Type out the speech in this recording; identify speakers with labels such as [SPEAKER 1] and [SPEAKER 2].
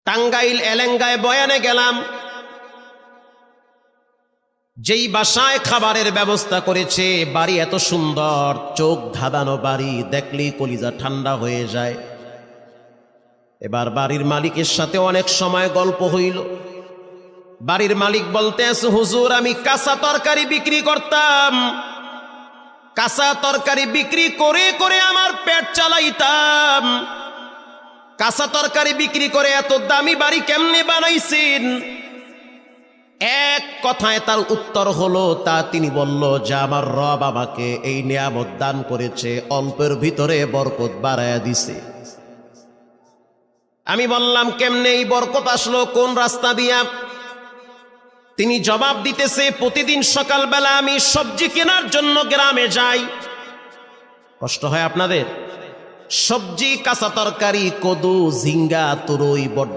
[SPEAKER 1] টাঙ্গাইল এলেঙ্গায় বয়ানে গেলাম, যেই বাসায় খাবারের ব্যবস্থা করেছে, বাড়ি এত সুন্দর, চোখ ধাঁধানো বাড়ি, দেখলেই কলিজা ঠান্ডা হয়ে যায়। এবার বাড়ির মালিকের সাথে অনেক সময় গল্প হইল। বাড়ির মালিক বলতে আছে, হুজুর আমি কাঁচা তরকারি বিক্রি করতাম, কাঁচা তরকারি বিক্রি করে করে আমার পেট চালাইতাম, কাঁচা তরকারি বিক্রি করে এত দামি বাড়ি কেমনে বানাইছেন? এক কথায় তার উত্তর হলো, তিনি বলল যে আমার রব আমাকে এই নিয়ামত দান করেছে, অল্পের ভিতরে বরকত বাড়ায়া দিছে। আমি বললাম কেমনে এই বরকত আসলো, কোন রাস্তা দিয়া? তিনি জবাব দিতেছে, প্রতিদিন সকালবেলা আমি সবজি কেনার জন্য গ্রামে যাই। কষ্ট হয় আপনাদের? সবজি, কাঁচা তরকারি, কদু, ঝিঙ্গা, তুরই, বড